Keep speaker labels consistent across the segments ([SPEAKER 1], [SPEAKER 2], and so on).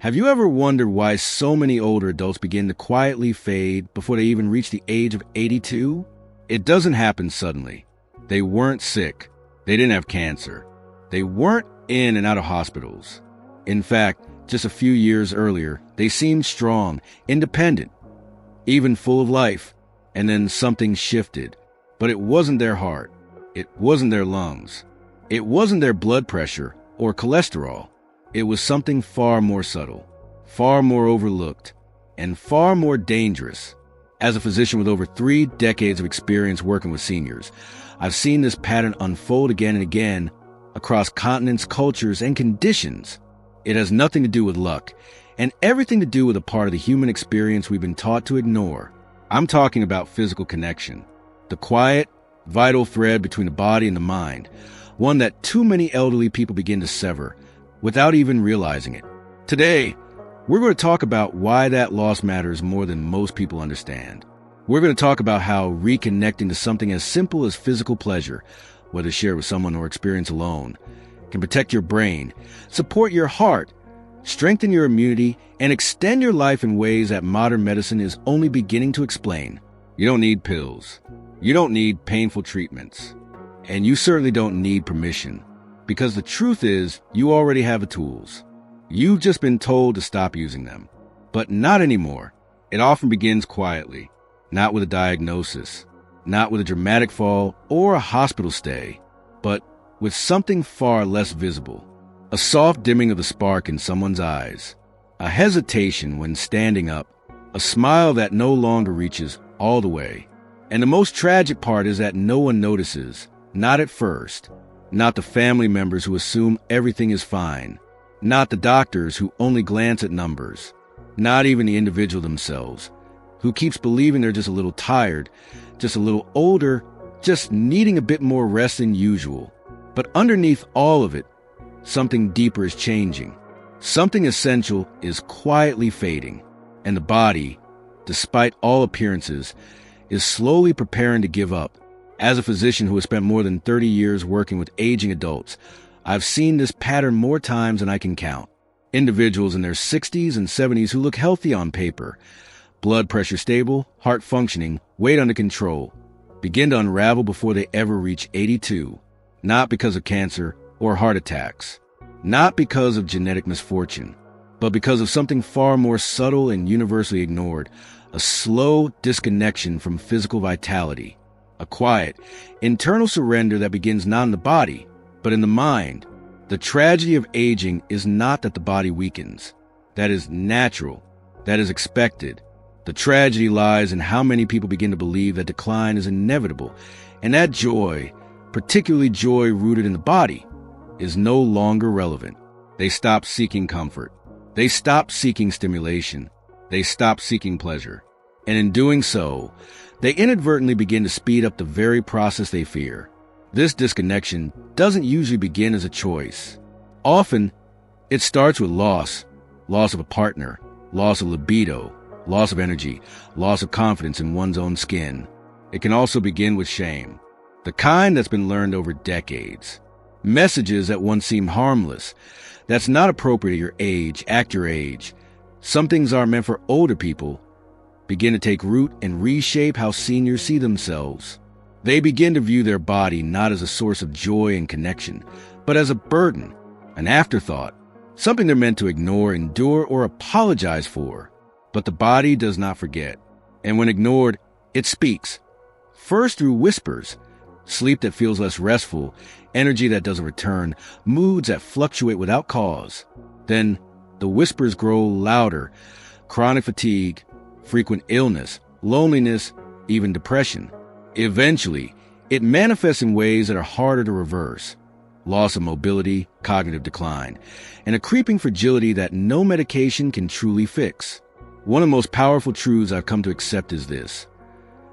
[SPEAKER 1] Have you ever wondered why so many older adults begin to quietly fade before they even reach the age of 82? It doesn't happen suddenly. They weren't sick. They didn't have cancer. They weren't in and out of hospitals. In fact, just a few years earlier, they seemed strong, independent, even full of life. And then something shifted. But it wasn't their heart. It wasn't their lungs. It wasn't their blood pressure or cholesterol. It was something far more subtle, far more overlooked, and far more dangerous. As a physician with over 3 decades of experience working with seniors, I've seen this pattern unfold again and again across continents, cultures, and conditions. It has nothing to do with luck, and everything to do with a part of the human experience we've been taught to ignore. I'm talking about physical connection, the quiet, vital thread between the body and the mind, one that too many elderly people begin to sever without even realizing it. Today, we're going to talk about why that loss matters more than most people understand. We're going to talk about how reconnecting to something as simple as physical pleasure, whether shared with someone or experienced alone, can protect your brain, support your heart, strengthen your immunity, and extend your life in ways that modern medicine is only beginning to explain. You don't need pills. You don't need painful treatments. And you certainly don't need permission. Because the truth is, you already have the tools. You've just been told to stop using them. But not anymore. It often begins quietly, not with a diagnosis, not with a dramatic fall or a hospital stay, but with something far less visible. A soft dimming of the spark in someone's eyes, a hesitation when standing up, a smile that no longer reaches all the way. And the most tragic part is that no one notices, not at first. Not the family members who assume everything is fine. Not the doctors who only glance at numbers. Not even the individual themselves, who keeps believing they're just a little tired, just a little older, just needing a bit more rest than usual. But underneath all of it, something deeper is changing. Something essential is quietly fading. And the body, despite all appearances, is slowly preparing to give up. As a physician who has spent more than 30 years working with aging adults, I've seen this pattern more times than I can count. Individuals in their 60s and 70s who look healthy on paper, blood pressure stable, heart functioning, weight under control, begin to unravel before they ever reach 82, not because of cancer or heart attacks, not because of genetic misfortune, but because of something far more subtle and universally ignored, a slow disconnection from physical vitality. A quiet, internal surrender that begins not in the body, but in the mind. The tragedy of aging is not that the body weakens. That is natural. That is expected. The tragedy lies in how many people begin to believe that decline is inevitable, and that joy, particularly joy rooted in the body, is no longer relevant. They stop seeking comfort. They stop seeking stimulation. They stop seeking pleasure. And in doing so, they inadvertently begin to speed up the very process they fear. This disconnection doesn't usually begin as a choice. Often, it starts with loss of a partner, loss of libido, loss of energy, loss of confidence in one's own skin. It can also begin with shame, the kind that's been learned over decades. Messages that once seemed harmless, that's not appropriate at your age, act your age. Some things aren't meant for older people, begin to take root and reshape how seniors see themselves. They begin to view their body not as a source of joy and connection, but as a burden, an afterthought, something they're meant to ignore, endure, or apologize for. But the body does not forget, and when ignored, it speaks. First through whispers, sleep that feels less restful, energy that doesn't return, moods that fluctuate without cause. Then the whispers grow louder, chronic fatigue, frequent illness, loneliness, even depression. Eventually, it manifests in ways that are harder to reverse. Loss of mobility, cognitive decline, and a creeping fragility that no medication can truly fix. One of the most powerful truths I've come to accept is this.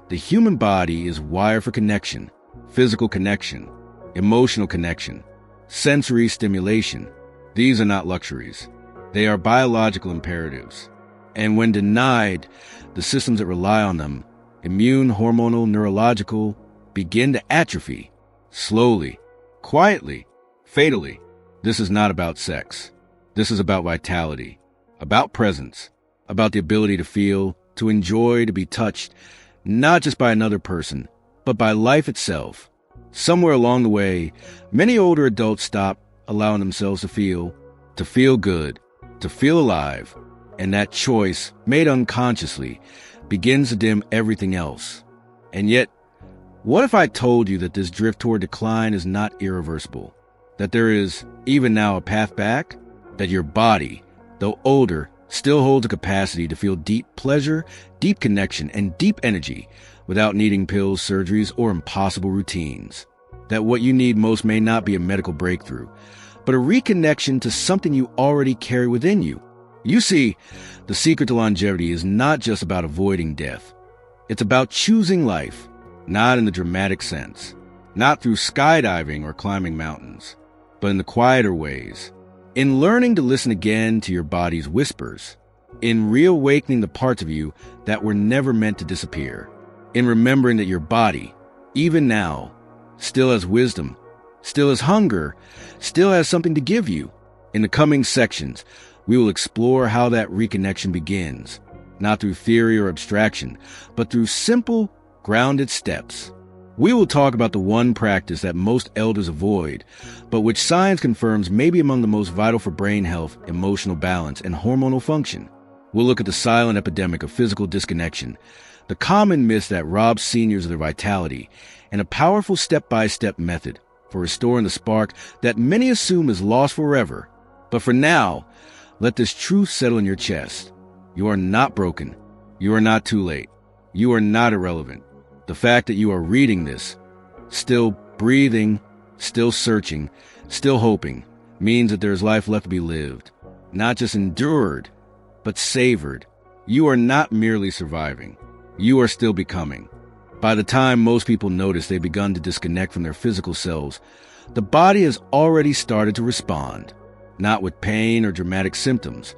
[SPEAKER 1] The human body is wired for connection, physical connection, emotional connection, sensory stimulation. These are not luxuries. They are biological imperatives. And when denied, the systems that rely on them, immune, hormonal, neurological, begin to atrophy. Slowly, quietly, fatally. This is not about sex. This is about vitality. about presence, about the ability to feel, to enjoy, to be touched, not just by another person, but by life itself. Somewhere along the way, many older adults stop allowing themselves to feel good, to feel alive, and that choice, made unconsciously, begins to dim everything else. And yet, what if I told you that this drift toward decline is not irreversible? That there is, even now, a path back? That your body, though older, still holds a capacity to feel deep pleasure, deep connection, and deep energy without needing pills, surgeries, or impossible routines. That what you need most may not be a medical breakthrough, but a reconnection to something you already carry within you. You see, the secret to longevity is not just about avoiding death. It's about choosing life, not in the dramatic sense, not through skydiving or climbing mountains, but in the quieter ways, in learning to listen again to your body's whispers, in reawakening the parts of you that were never meant to disappear, in remembering that your body, even now, still has wisdom, still has hunger, still has something to give you. In the coming sections, we will explore how that reconnection begins, not through theory or abstraction, but through simple, grounded steps. We will talk about the one practice that most elders avoid, but which science confirms may be among the most vital for brain health, emotional balance, and hormonal function. We'll look at the silent epidemic of physical disconnection, the common myths that rob seniors of their vitality, and a powerful step-by-step method for restoring the spark that many assume is lost forever. But for now, let this truth settle in your chest. You are not broken. You are not too late. You are not irrelevant. The fact that you are reading this, still breathing, still searching, still hoping, means that there is life left to be lived. Not just endured, but savored. You are not merely surviving. You are still becoming. By the time most people notice they've begun to disconnect from their physical selves, the body has already started to respond, not with pain or dramatic symptoms,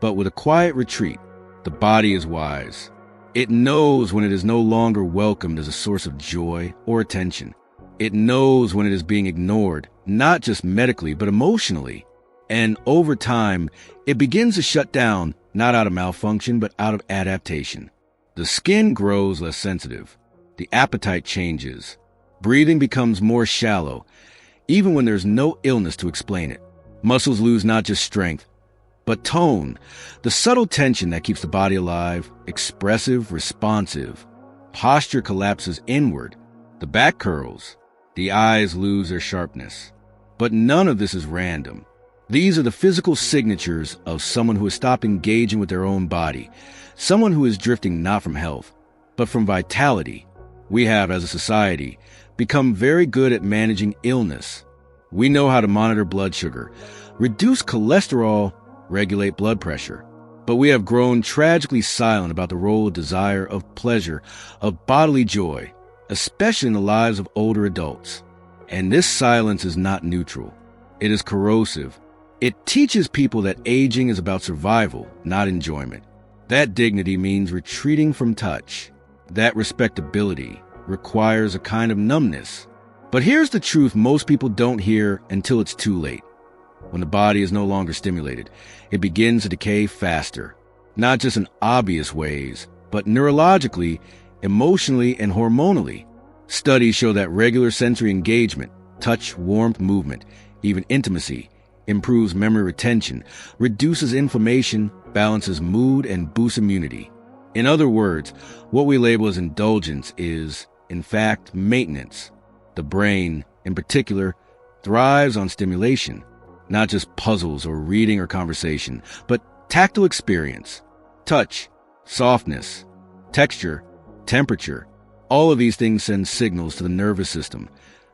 [SPEAKER 1] but with a quiet retreat. The body is wise. It knows when it is no longer welcomed as a source of joy or attention. It knows when it is being ignored, not just medically, but emotionally. And over time, it begins to shut down, not out of malfunction, but out of adaptation. The skin grows less sensitive. The appetite changes. Breathing becomes more shallow, even when there's no illness to explain it. Muscles lose not just strength, but tone, the subtle tension that keeps the body alive, expressive, responsive. Posture collapses inward. The back curls. The eyes lose their sharpness. But none of this is random. These are the physical signatures of someone who has stopped engaging with their own body, someone who is drifting not from health, but from vitality. We have, as a society, become very good at managing illness. We know how to monitor blood sugar, reduce cholesterol, regulate blood pressure. But we have grown tragically silent about the role of desire, of pleasure, of bodily joy, especially in the lives of older adults. And this silence is not neutral. It is corrosive. It teaches people that aging is about survival, not enjoyment. That dignity means retreating from touch. That respectability requires a kind of numbness. But here's the truth most people don't hear until it's too late. When the body is no longer stimulated, it begins to decay faster, not just in obvious ways, but neurologically, emotionally, and hormonally. Studies show that regular sensory engagement, touch, warmth, movement, even intimacy, improves memory retention, reduces inflammation, balances mood, and boosts immunity. In other words, what we label as indulgence is, in fact, maintenance. The brain, in particular, thrives on stimulation, not just puzzles or reading or conversation, but tactile experience, touch, softness, texture, temperature. All of these things send signals to the nervous system,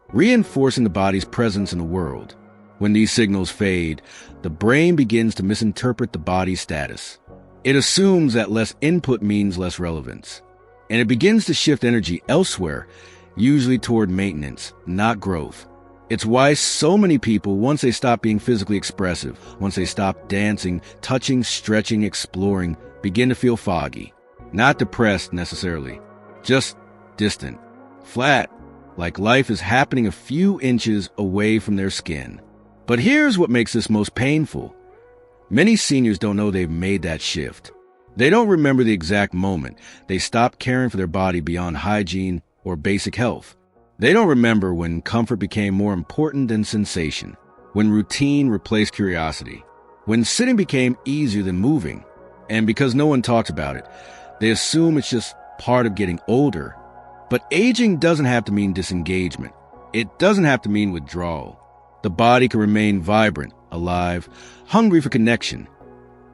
[SPEAKER 1] reinforcing the body's presence in the world. When these signals fade, the brain begins to misinterpret the body's status. It assumes that less input means less relevance, and it begins to shift energy elsewhere, usually toward maintenance, not growth. It's why so many people, once they stop being physically expressive, once they stop dancing, touching, stretching, exploring, begin to feel foggy. Not depressed necessarily, just distant, flat, like life is happening a few inches away from their skin. But here's what makes this most painful. Many seniors don't know they've made that shift. They don't remember the exact moment they stopped caring for their body beyond hygiene or basic health. They don't remember when comfort became more important than sensation, when routine replaced curiosity, when sitting became easier than moving. And because no one talks about it, they assume it's just part of getting older. But aging doesn't have to mean disengagement. It doesn't have to mean withdrawal. The body can remain vibrant, alive, hungry for connection,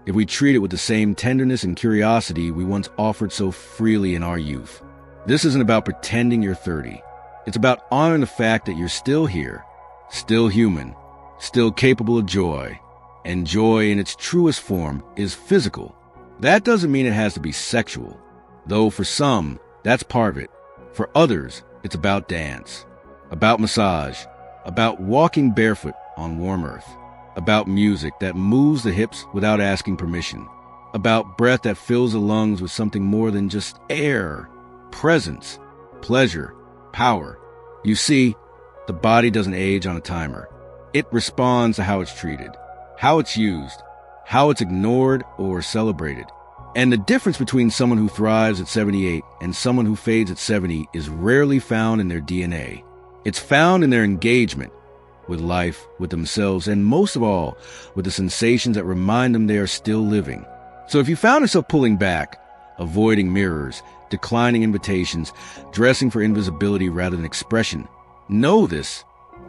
[SPEAKER 1] if we treat it with the same tenderness and curiosity we once offered so freely in our youth. This isn't about pretending you're 30. It's about honoring the fact that you're still here, still human, still capable of joy. And joy in its truest form is physical. That doesn't mean it has to be sexual, though for some, that's part of it. For others, it's about dance, about massage, about walking barefoot on warm earth, about music that moves the hips without asking permission, about breath that fills the lungs with something more than just air, presence, pleasure, power. You see, the body doesn't age on a timer. It responds to how it's treated, how it's used, how it's ignored or celebrated. And the difference between someone who thrives at 78 and someone who fades at 70 is rarely found in their DNA. It's found in their engagement with life, with themselves, and most of all, with the sensations that remind them they are still living. So if you found yourself pulling back, avoiding mirrors, declining invitations, dressing for invisibility rather than expression, know this: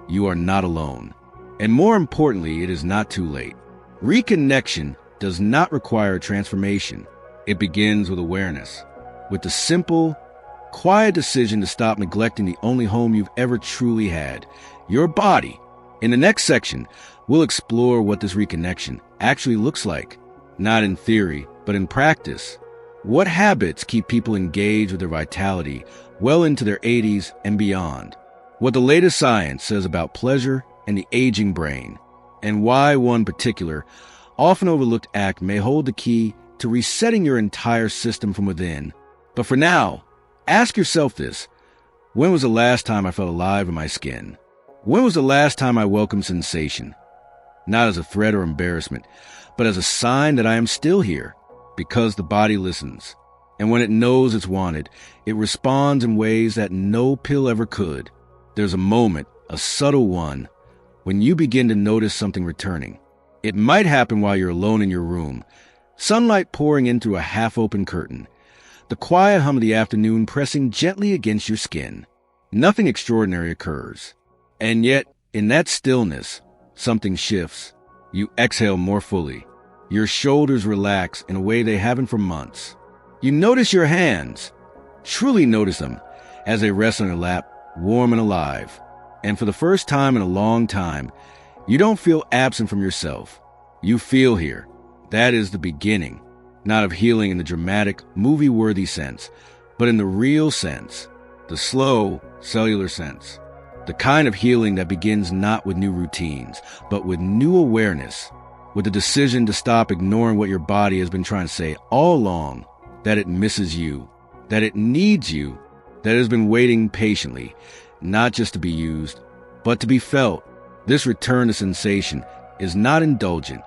[SPEAKER 1] you are not alone. And more importantly, it is not too late. Reconnection does not require transformation. It begins with awareness, with the simple, quiet decision to stop neglecting the only home you've ever truly had, your body. In the next section, we'll explore what this reconnection actually looks like, not in theory, but in practice. What habits keep people engaged with their vitality well into their 80s and beyond? What the latest science says about pleasure and the aging brain, and why one particular, often overlooked act may hold the key to resetting your entire system from within. But for now, ask yourself this: when was the last time I felt alive in my skin? When was the last time I welcomed sensation? Not as a threat or embarrassment, but as a sign that I am still here, because the body listens. And when it knows it's wanted, it responds in ways that no pill ever could. There's a moment, a subtle one, when you begin to notice something returning. It might happen while you're alone in your room, sunlight pouring in through a half-open curtain, the quiet hum of the afternoon pressing gently against your skin. Nothing extraordinary occurs. And yet, in that stillness, something shifts. You exhale more fully. Your shoulders relax in a way they haven't for months. You notice your hands, truly notice them, as they rest on your lap, warm and alive. And for the first time in a long time, you don't feel absent from yourself. You feel here. That is the beginning, not of healing in the dramatic, movie-worthy sense, but in the real sense, the slow, cellular sense. The kind of healing that begins not with new routines, but with new awareness, with the decision to stop ignoring what your body has been trying to say all along, that it misses you, that it needs you, that it has been waiting patiently, not just to be used, but to be felt. This return to sensation is not indulgent.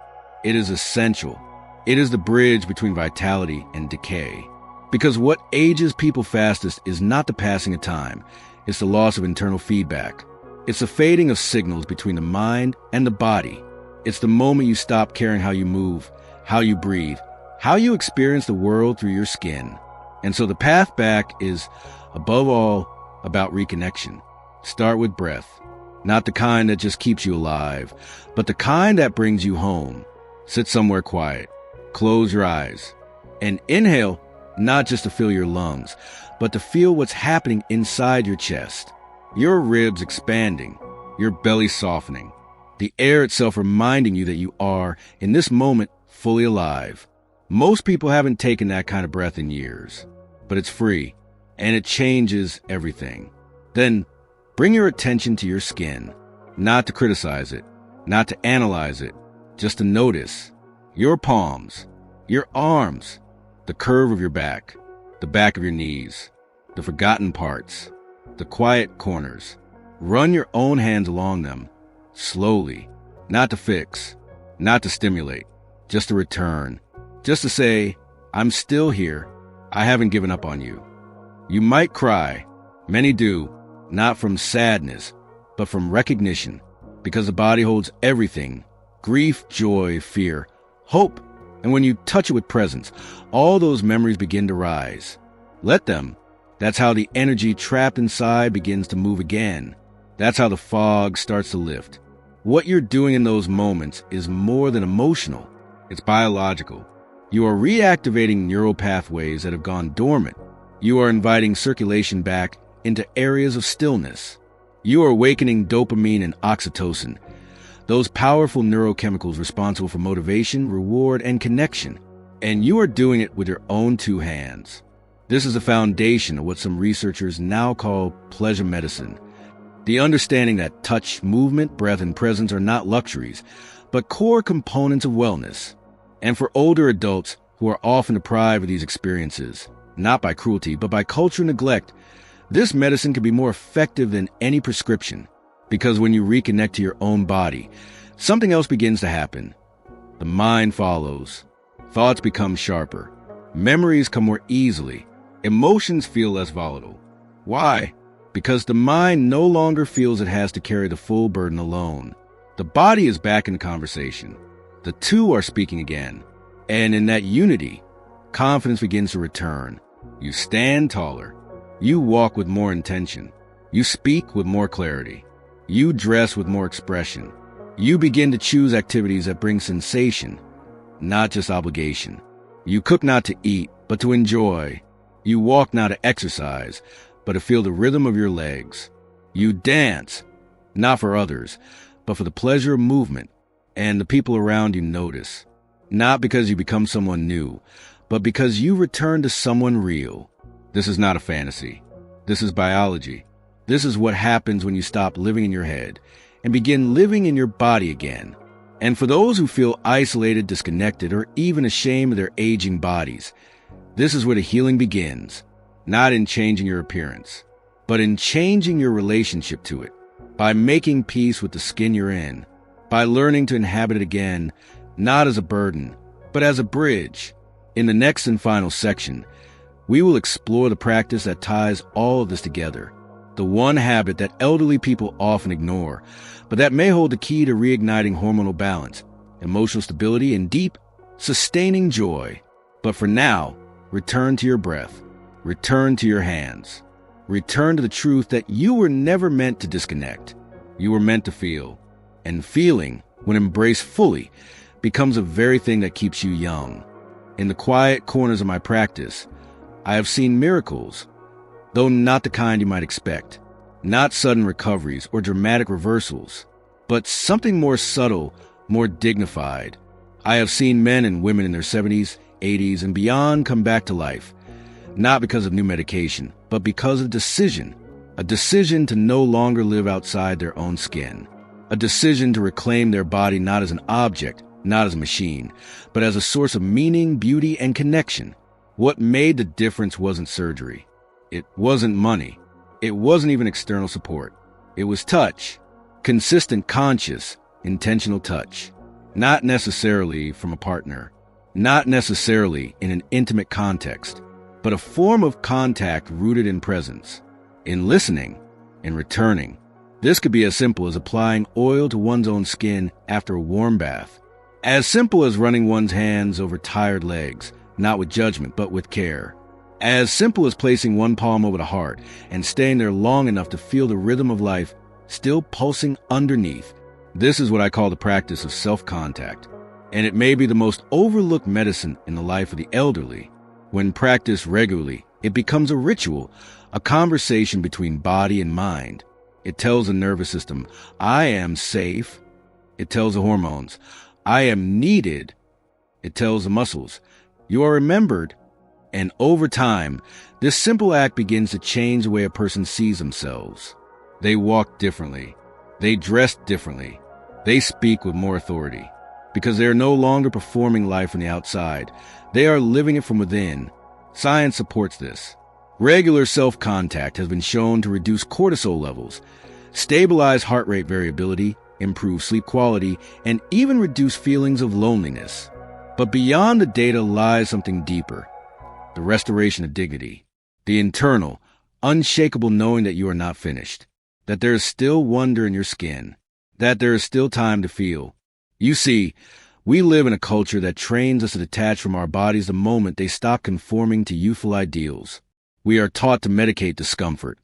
[SPEAKER 1] It is essential. It is the bridge between vitality and decay. Because what ages people fastest is not the passing of time. It's the loss of internal feedback. It's the fading of signals between the mind and the body. It's the moment you stop caring how you move, how you breathe, how you experience the world through your skin. And so the path back is, above all, about reconnection. Start with breath. Not the kind that just keeps you alive, but the kind that brings you home. Sit somewhere quiet. Close your eyes. And inhale, not just to fill your lungs, but to feel what's happening inside your chest. Your ribs expanding, your belly softening, the air itself reminding you that you are, in this moment, fully alive. Most people haven't taken that kind of breath in years, but it's free, and it changes everything. Then, bring your attention to your skin, not to criticize it, not to analyze it, just to notice your palms, your arms, the curve of your back, the back of your knees, the forgotten parts, the quiet corners. Run your own hands along them, slowly, not to fix, not to stimulate, just to return, just to say, I'm still here. I haven't given up on you. You might cry. Many do, not from sadness, but from recognition, because the body holds everything: grief, joy, fear, hope. And when you touch it with presence, all those memories begin to rise. Let them. That's how the energy trapped inside begins to move again. That's how the fog starts to lift. What you're doing in those moments is more than emotional. It's biological. You are reactivating neural pathways that have gone dormant. You are inviting circulation back into areas of stillness. You are awakening dopamine and oxytocin, those powerful neurochemicals responsible for motivation, reward, and connection. And you are doing it with your own two hands. This is the foundation of what some researchers now call pleasure medicine. The understanding that touch, movement, breath, and presence are not luxuries, but core components of wellness. And for older adults who are often deprived of these experiences, not by cruelty, but by cultural neglect, this medicine can be more effective than any prescription. Because when you reconnect to your own body, something else begins to happen. The mind follows. Thoughts become sharper. Memories come more easily. Emotions feel less volatile. Why? Because the mind no longer feels it has to carry the full burden alone. The body is back in the conversation. The two are speaking again. And in that unity, confidence begins to return. You stand taller. You walk with more intention. You speak with more clarity. You dress with more expression. You begin to choose activities that bring sensation, not just obligation. You cook not to eat, but to enjoy. You walk not to exercise, but to feel the rhythm of your legs. You dance, not for others, but for the pleasure of movement, and the people around you notice. Not because you become someone new, but because you return to someone real. This is not a fantasy. This is biology. This is what happens when you stop living in your head and begin living in your body again. And for those who feel isolated, disconnected, or even ashamed of their aging bodies, this is where the healing begins, not in changing your appearance, but in changing your relationship to it, by making peace with the skin you're in, by learning to inhabit it again, not as a burden, but as a bridge. In the next and final section, we will explore the practice that ties all of this together, the one habit that elderly people often ignore, but that may hold the key to reigniting hormonal balance, emotional stability, and deep, sustaining joy. But for now, return to your breath, return to your hands, return to the truth that you were never meant to disconnect. You were meant to feel, and feeling, when embraced fully, becomes the very thing that keeps you young. In the quiet corners of my practice, I have seen miracles, though not the kind you might expect. Not sudden recoveries or dramatic reversals, but something more subtle, more dignified. I have seen men and women in their 70s, 80s, and beyond come back to life, not because of new medication, but because of a decision to no longer live outside their own skin, a decision to reclaim their body not as an object, not as a machine, but as a source of meaning, beauty, and connection. What made the difference wasn't surgery. It wasn't money. It wasn't even external support. It was touch. Consistent, conscious, intentional touch. Not necessarily from a partner. Not necessarily in an intimate context, but a form of contact rooted in presence, in listening, in returning. This could be as simple as applying oil to one's own skin after a warm bath. As simple as running one's hands over tired legs, not with judgment, but with care. As simple as placing one palm over the heart and staying there long enough to feel the rhythm of life still pulsing underneath. This is what I call the practice of self-contact. And it may be the most overlooked medicine in the life of the elderly. When practiced regularly, it becomes a ritual, a conversation between body and mind. It tells the nervous system, I am safe. It tells the hormones, I am needed. It tells the muscles, you are remembered. And over time, this simple act begins to change the way a person sees themselves. They walk differently. They dress differently. They speak with more authority. Because they are no longer performing life from the outside. They are living it from within. Science supports this. Regular self-contact has been shown to reduce cortisol levels, stabilize heart rate variability, improve sleep quality, and even reduce feelings of loneliness. But beyond the data lies something deeper, the restoration of dignity, the internal, unshakable knowing that you are not finished, that there is still wonder in your skin, that there is still time to feel. You see, we live in a culture that trains us to detach from our bodies the moment they stop conforming to youthful ideals. We are taught to medicate discomfort,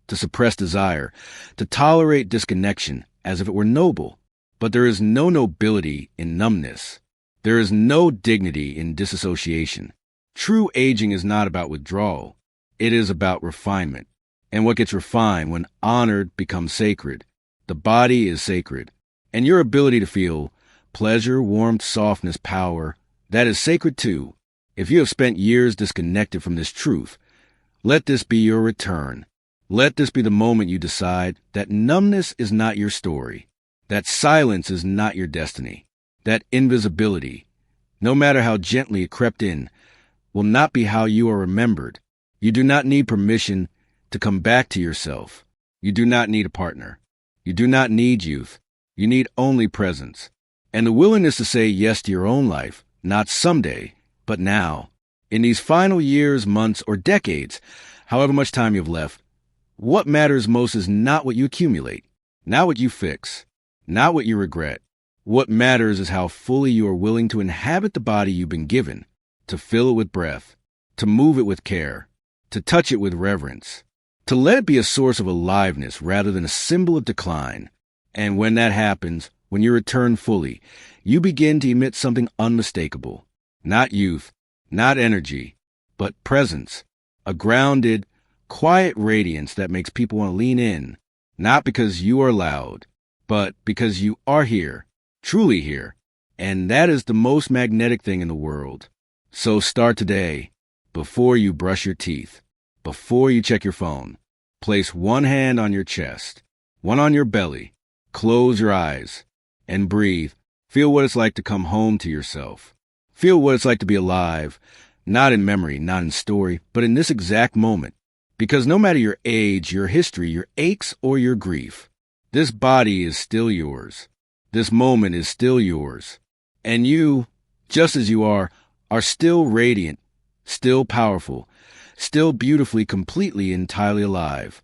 [SPEAKER 1] to suppress desire, to tolerate disconnection as if it were noble. But there is no nobility in numbness. There is no dignity in disassociation. True aging is not about withdrawal. It is about refinement. And what gets refined when honored becomes sacred. The body is sacred. And your ability to feel pleasure, warmth, softness, power, that is sacred too. If you have spent years disconnected from this truth, let this be your return. Let this be the moment you decide that numbness is not your story, that silence is not your destiny, that invisibility, no matter how gently it crept in, will not be how you are remembered. You do not need permission to come back to yourself. You do not need a partner. You do not need youth. You need only presence. And the willingness to say yes to your own life, not someday, but now. In these final years, months, or decades, however much time you've left, what matters most is not what you accumulate, not what you fix, not what you regret. What matters is how fully you are willing to inhabit the body you've been given, to fill it with breath, to move it with care, to touch it with reverence, to let it be a source of aliveness rather than a symbol of decline. And when that happens, when you return fully, you begin to emit something unmistakable. Not youth, not energy, but presence. A grounded, quiet radiance that makes people want to lean in, not because you are loud, but because you are here, truly here. And that is the most magnetic thing in the world. So start today, before you brush your teeth, before you check your phone. Place one hand on your chest, one on your belly, close your eyes, and breathe. Feel what it's like to come home to yourself. Feel what it's like to be alive, not in memory, not in story, but in this exact moment. Because no matter your age, your history, your aches, or your grief, this body is still yours. This moment is still yours. And you, just as you are still radiant, still powerful, still beautifully, completely, entirely alive.